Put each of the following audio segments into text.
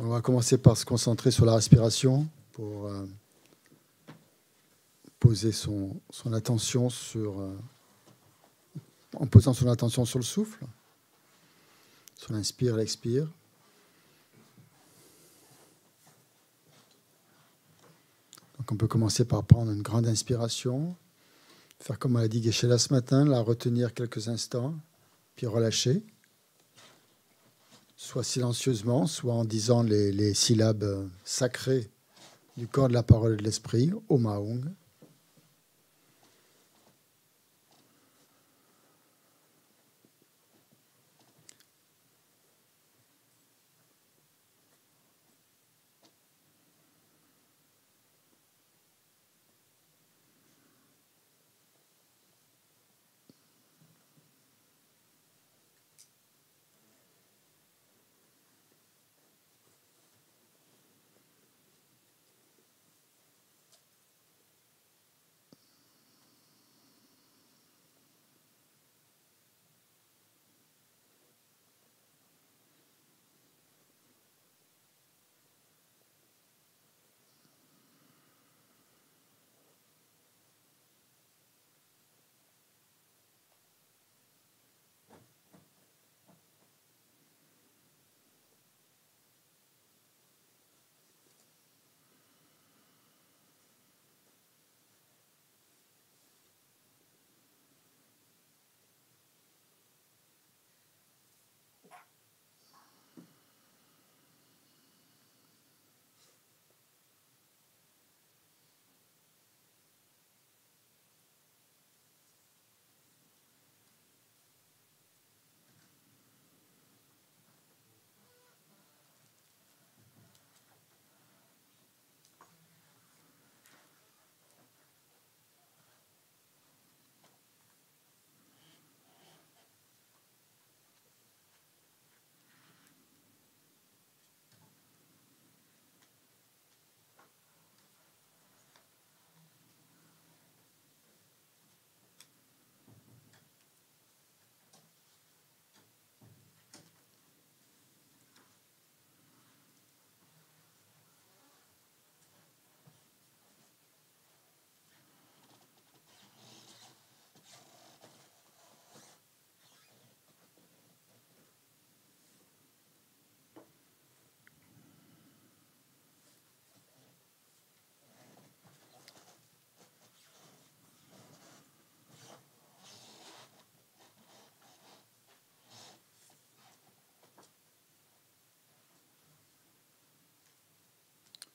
On va commencer par se concentrer sur la respiration pour poser son attention en posant son attention sur le souffle, sur l'inspire et l'expire. Donc on peut commencer par prendre une grande inspiration, faire comme on l'a dit Geshe-la ce matin, la retenir quelques instants, puis relâcher, soit silencieusement, soit en disant les syllabes sacrées du corps, de la parole et de l'esprit, Om Aung.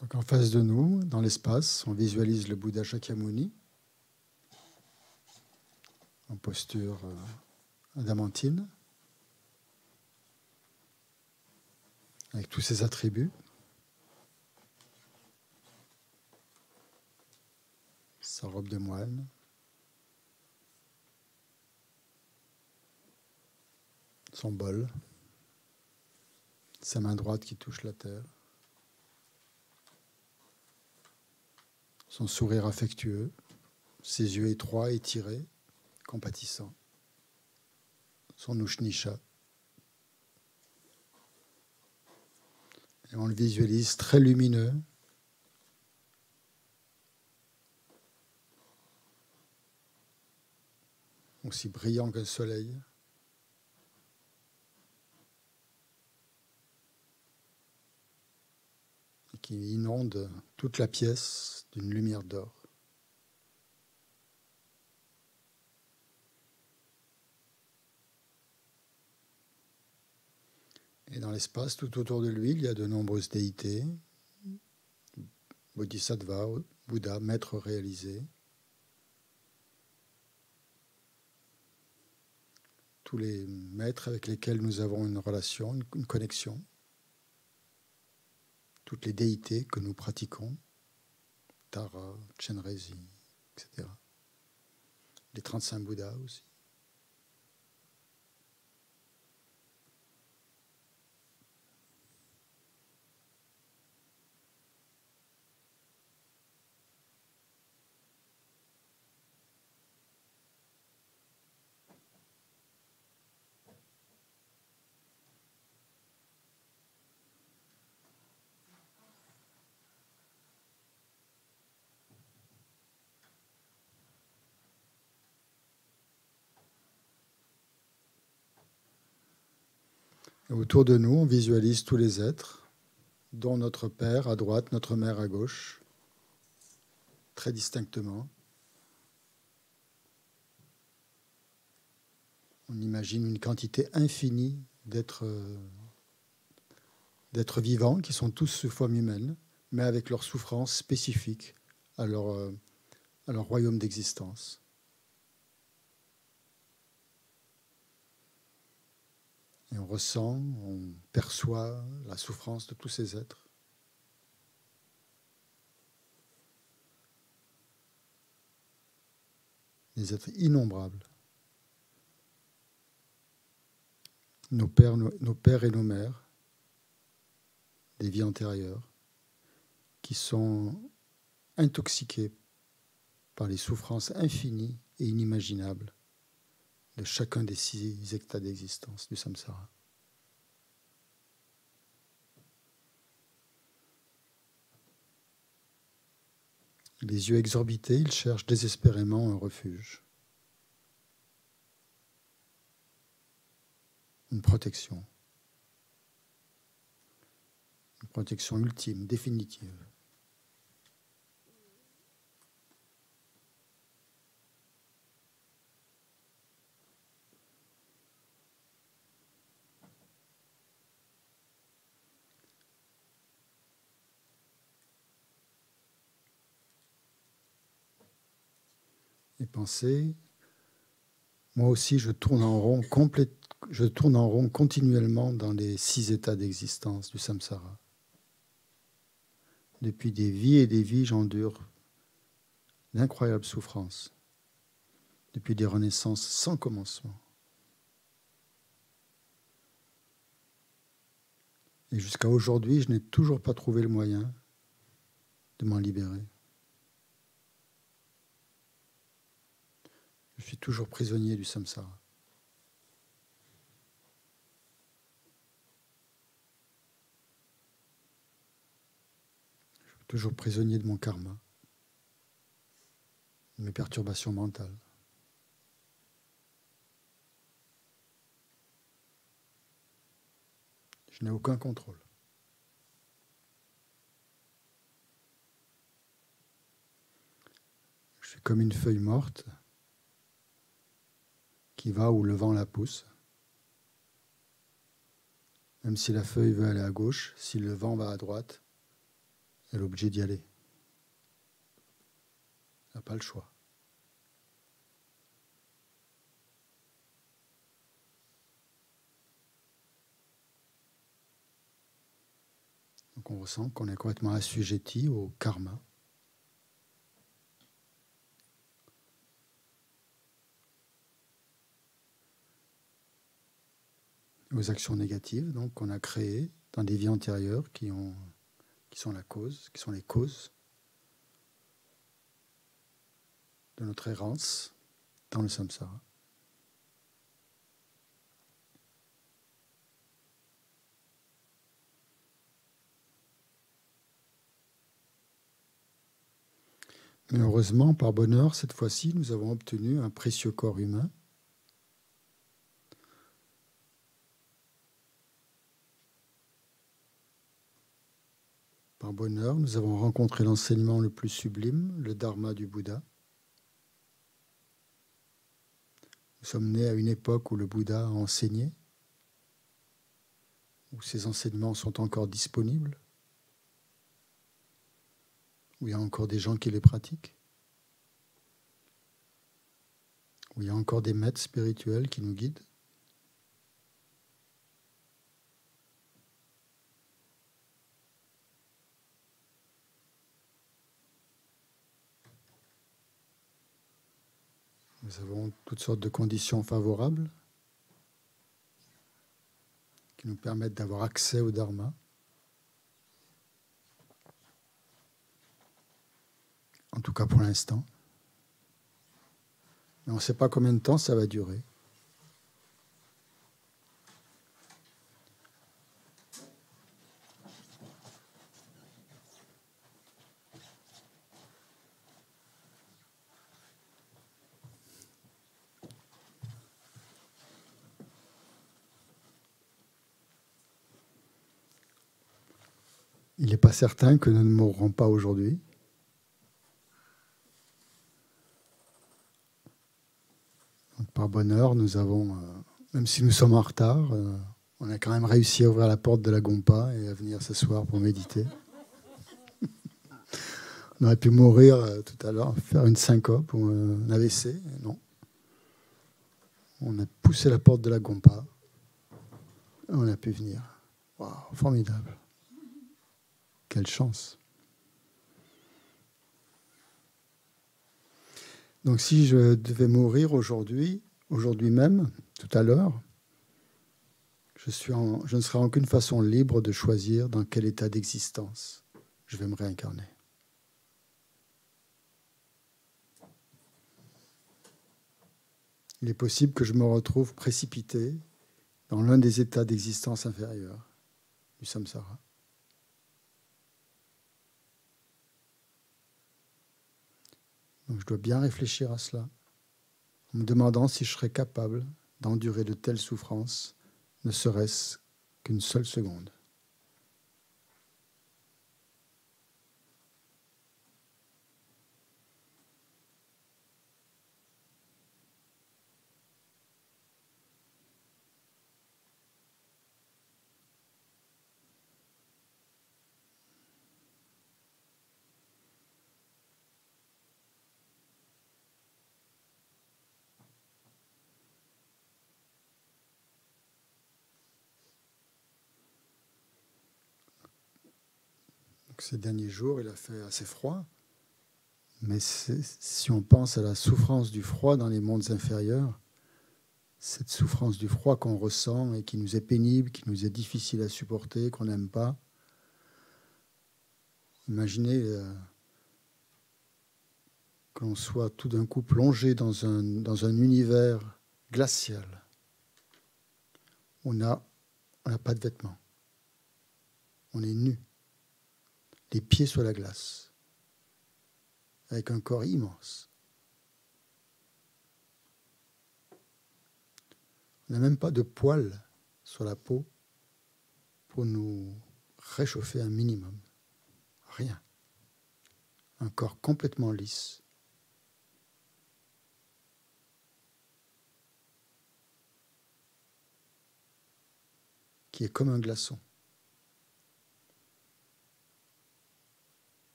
Donc en face de nous, dans l'espace, on visualise le Bouddha Shakyamuni en posture adamantine, avec tous ses attributs. Sa robe de moine, son bol, sa main droite qui touche la terre, son sourire affectueux, ses yeux étroits, étirés, compatissants, son ushnisha. Et on le visualise très lumineux, aussi brillant que le soleil. Et qui inonde toute la pièce d'une lumière d'or. Et dans l'espace, tout autour de lui, il y a de nombreuses déités, bodhisattvas, Bouddha, maîtres réalisés. Tous les maîtres avec lesquels nous avons une relation, une connexion. Toutes les déités que nous pratiquons, Tara, Chenrezi, etc. Les 35 Bouddhas aussi. Et autour de nous, on visualise tous les êtres, dont notre Père à droite, notre Mère à gauche, très distinctement. On imagine une quantité infinie d'êtres vivants qui sont tous sous forme humaine, mais avec leurs souffrances spécifiques à leur royaume d'existence. Et on ressent, on perçoit la souffrance de tous ces êtres. Des êtres innombrables. Nos pères et nos mères, des vies antérieures, qui sont intoxiqués par les souffrances infinies et inimaginables de chacun des 6 états d'existence du samsara. Les yeux exorbités, ils cherchent désespérément un refuge, une protection ultime, définitive. Les pensées, moi aussi je tourne en rond continuellement dans les 6 états d'existence du samsara. Depuis des vies et des vies, j'endure d'incroyables souffrances. Depuis des renaissances sans commencement. Et jusqu'à aujourd'hui, je n'ai toujours pas trouvé le moyen de m'en libérer. Je suis toujours prisonnier du samsara. Je suis toujours prisonnier de mon karma, de mes perturbations mentales. Je n'ai aucun contrôle. Je suis comme une feuille morte qui va où le vent la pousse. Même si la feuille veut aller à gauche, si le vent va à droite, elle est obligée d'y aller. Elle n'a pas le choix. Donc on ressent qu'on est complètement assujetti au karma. Aux actions négatives donc qu'on a créées dans des vies antérieures qui sont la cause, qui sont les causes de notre errance dans le samsara. Mais heureusement, par bonheur, cette fois-ci, nous avons obtenu un précieux corps humain. Par bonheur, nous avons rencontré l'enseignement le plus sublime, le dharma du Bouddha. Nous sommes nés à une époque où le Bouddha a enseigné, où ses enseignements sont encore disponibles, où il y a encore des gens qui les pratiquent, où il y a encore des maîtres spirituels qui nous guident. Nous avons toutes sortes de conditions favorables qui nous permettent d'avoir accès au dharma. En tout cas pour l'instant. Mais on ne sait pas combien de temps ça va durer. il n'est pas certain que nous ne mourrons pas aujourd'hui. Donc, par bonheur, nous avons, même si nous sommes en retard, on a quand même réussi à ouvrir la porte de la Gompa et à venir s'asseoir pour méditer. On aurait pu mourir tout à l'heure, faire une syncope ou un AVC. Non. On a poussé la porte de la Gompa. Et on a pu venir. Waouh, formidable. Quelle chance. Donc si je devais mourir aujourd'hui même, tout à l'heure, je ne serai en aucune façon libre de choisir dans quel état d'existence je vais me réincarner. Il est possible que je me retrouve précipité dans l'un des états d'existence inférieurs du samsara. Donc je dois bien réfléchir à cela, en me demandant si je serais capable d'endurer de telles souffrances, ne serait-ce qu'une seule seconde. Ces derniers jours, il a fait assez froid. Mais si on pense à la souffrance du froid dans les mondes inférieurs, cette souffrance du froid qu'on ressent et qui nous est pénible, qui nous est difficile à supporter, qu'on n'aime pas, imaginez que l'on soit tout d'un coup plongé dans un univers glacial. On n'a pas de vêtements. On est nu. Les pieds sur la glace. Avec un corps immense. On n'a même pas de poils sur la peau pour nous réchauffer un minimum. Rien. Un corps complètement lisse. Qui est comme un glaçon.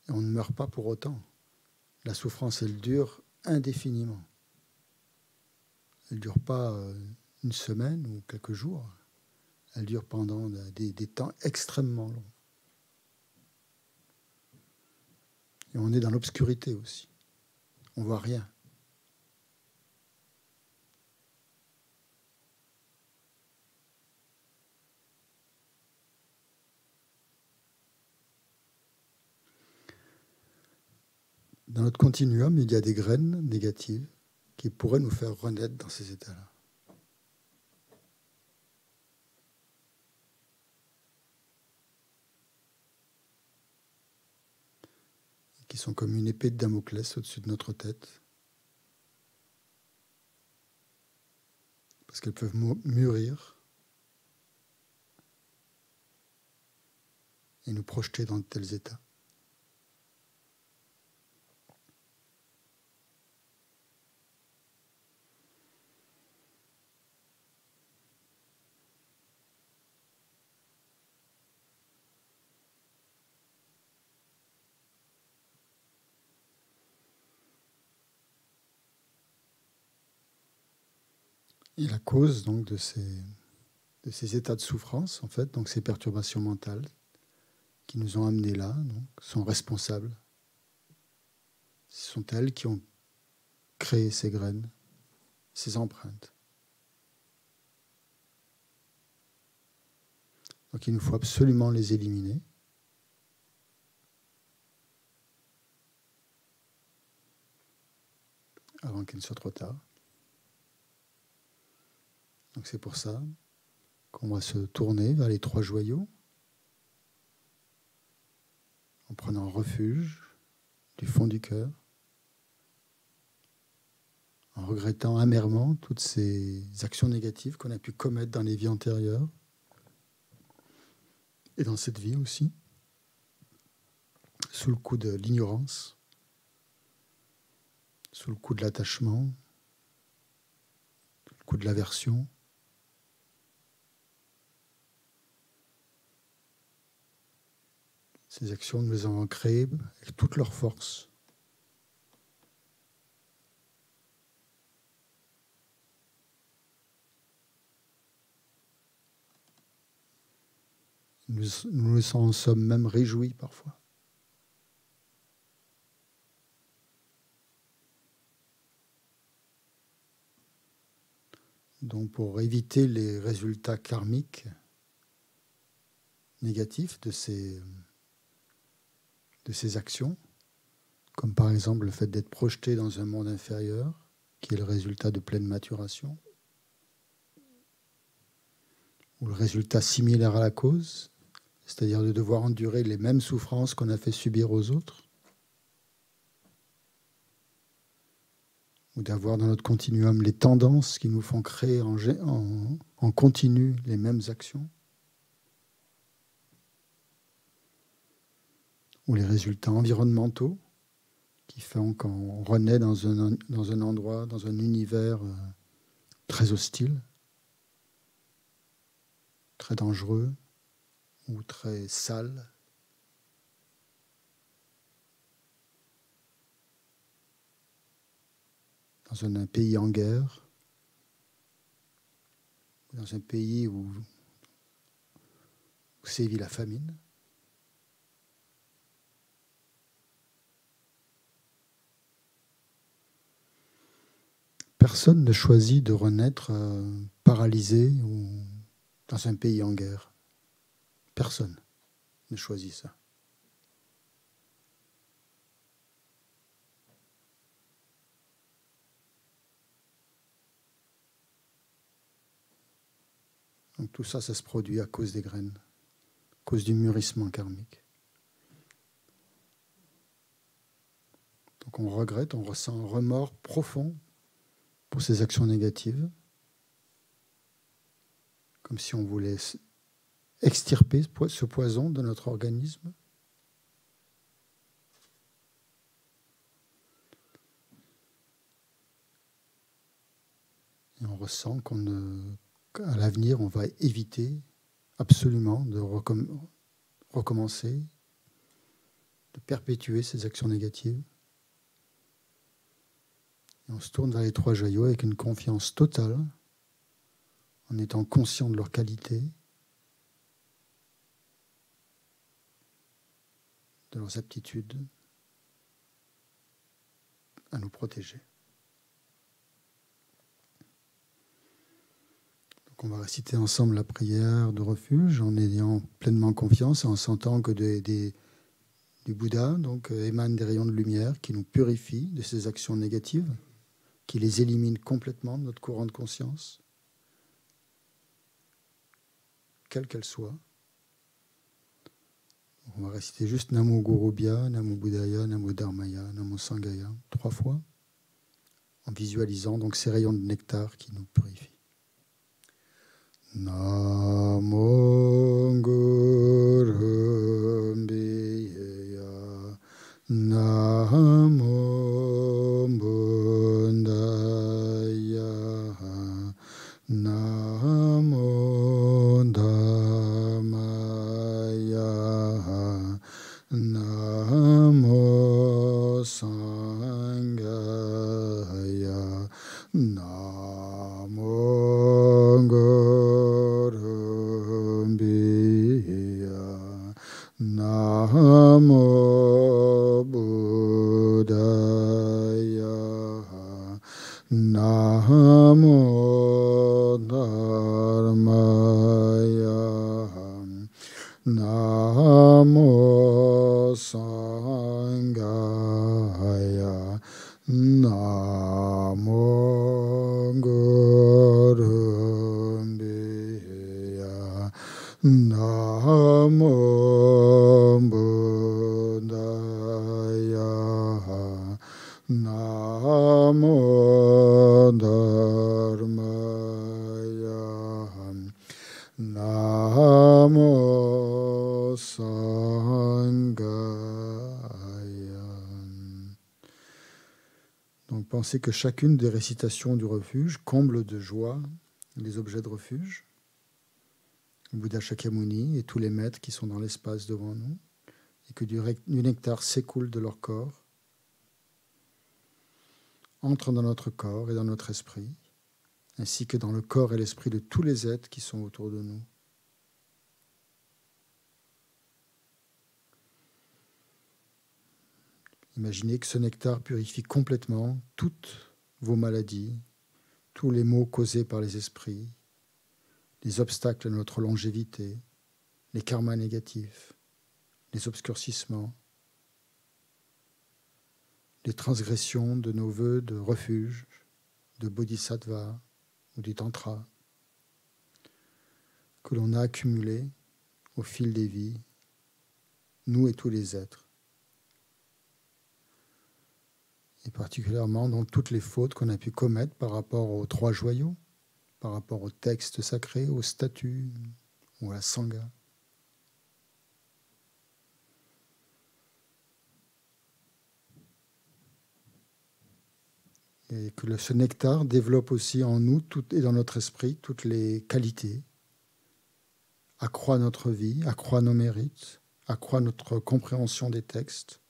Et on ne meurt pas pour autant. La souffrance, elle dure indéfiniment. Elle ne dure pas une semaine ou quelques jours. Elle dure pendant des temps extrêmement longs. Et on est dans l'obscurité aussi. On ne voit rien. Dans notre continuum, il y a des graines négatives qui pourraient nous faire renaître dans ces états-là. Qui sont comme une épée de Damoclès au-dessus de notre tête. Parce qu'elles peuvent mûrir et nous projeter dans de tels états. Et la cause donc de ces états de souffrance, en fait, donc ces perturbations mentales qui nous ont amenés là, donc, sont responsables. Ce sont elles qui ont créé ces graines, ces empreintes. Donc il nous faut absolument les éliminer. Avant qu'il ne soit trop tard. Donc c'est pour ça qu'on va se tourner vers les 3 joyaux en prenant refuge du fond du cœur, en regrettant amèrement toutes ces actions négatives qu'on a pu commettre dans les vies antérieures, et dans cette vie aussi, sous le coup de l'ignorance, sous le coup de l'attachement, sous le coup de l'aversion. Ces actions, nous les avons créées avec toute leur force. Nous en sommes même réjouis parfois. Donc pour éviter les résultats karmiques négatifs de ces actions, comme par exemple le fait d'être projeté dans un monde inférieur, qui est le résultat de pleine maturation, ou le résultat similaire à la cause, c'est-à-dire de devoir endurer les mêmes souffrances qu'on a fait subir aux autres, ou d'avoir dans notre continuum les tendances qui nous font créer en continu les mêmes actions, ou les résultats environnementaux qui font qu'on renaît dans un endroit, dans un univers très hostile, très dangereux ou très sale. Dans un pays en guerre, dans un pays où sévit la famine. Personne ne choisit de renaître paralysé ou dans un pays en guerre. Personne ne choisit ça. Donc tout ça, ça se produit à cause des graines, à cause du mûrissement karmique. Donc on regrette, on ressent un remords profond pour ces actions négatives, comme si on voulait extirper ce poison de notre organisme. Et on ressent qu'à l'avenir, on va éviter absolument de recommencer, de perpétuer ces actions négatives. Et on se tourne vers les trois joyaux avec une confiance totale, en étant conscient de leur qualité, de leurs aptitudes à nous protéger. Donc on va réciter ensemble la prière de refuge en ayant pleinement confiance et en sentant que du Bouddha donc, émanent des rayons de lumière qui nous purifient de ces actions négatives, qui les éliminent complètement de notre courant de conscience, quelle qu'elle soit. On va réciter juste Namo Gurubhya, Namo Buddhaya, Namo Dharmaya, Namo Sanghaya, 3 fois, en visualisant donc ces rayons de nectar qui nous purifient. Namo Gurubhya, Namo Buddhaya, Namo Dhamaya, Namo Sanghaya, Namo Gurubhya, Namo Buddhaya, Namo Dharmaya, Namo Sanghaya, Namo Gurubhya, Namo Buddhaya, Namo Dharmaya, Namo penser que chacune des récitations du refuge comble de joie les objets de refuge, le Bouddha Shakyamuni et tous les maîtres qui sont dans l'espace devant nous, et que du nectar s'écoule de leur corps, entre dans notre corps et dans notre esprit, ainsi que dans le corps et l'esprit de tous les êtres qui sont autour de nous. Imaginez que ce nectar purifie complètement toutes vos maladies, tous les maux causés par les esprits, les obstacles à notre longévité, les karmas négatifs, les obscurcissements, les transgressions de nos vœux de refuge, de bodhisattva ou du tantra, que l'on a accumulés au fil des vies, nous et tous les êtres. Et particulièrement dans toutes les fautes qu'on a pu commettre par rapport aux 3 joyaux, par rapport aux textes sacrés, aux statues ou à la sangha. Et que ce nectar développe aussi en nous et dans notre esprit toutes les qualités, accroît notre vie, accroît nos mérites, accroît notre compréhension des textes,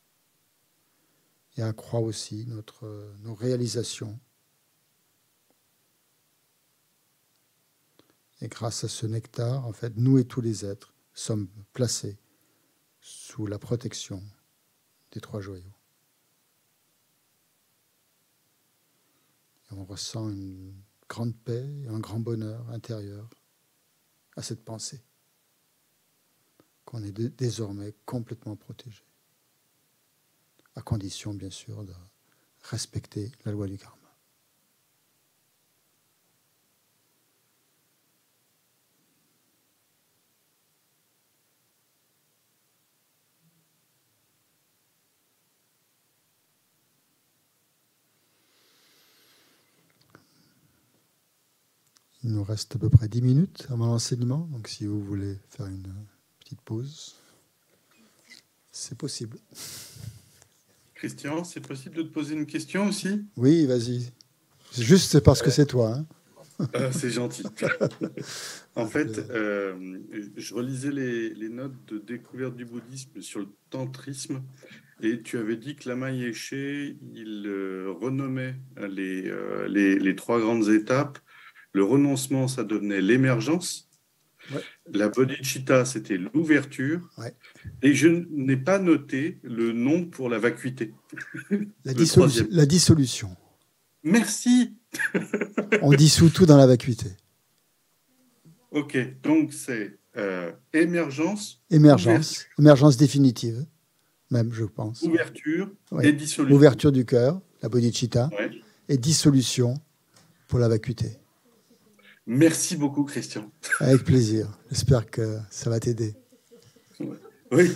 et accroît aussi nos réalisations. Et grâce à ce nectar, en fait, nous et tous les êtres sommes placés sous la protection des 3 joyaux. Et on ressent une grande paix et un grand bonheur intérieur à cette pensée, qu'on est désormais complètement protégé. À condition, bien sûr, de respecter la loi du karma. Il nous reste à peu près 10 minutes à mon enseignement, donc si vous voulez faire une petite pause, c'est possible. Christian, c'est possible de te poser une question aussi? Oui, vas-y. C'est parce que c'est toi. C'est gentil. En fait, je relisais les notes de découverte du bouddhisme sur le tantrisme, et tu avais dit que Lama Yeshe, il renommait les 3 grandes étapes. Le renoncement, ça devenait l'émergence. Ouais. La bodhicitta, c'était l'ouverture. Ouais. Et je n'ai pas noté le nom pour la vacuité. La dissolution. Merci. On dissout tout dans la vacuité. Ok, donc c'est émergence. Émergence définitive, même, je pense. Ouverture et dissolution. Ouverture du cœur, la bodhicitta, ouais. Et dissolution pour la vacuité. Merci beaucoup, Christian. Avec plaisir. J'espère que ça va t'aider. Oui.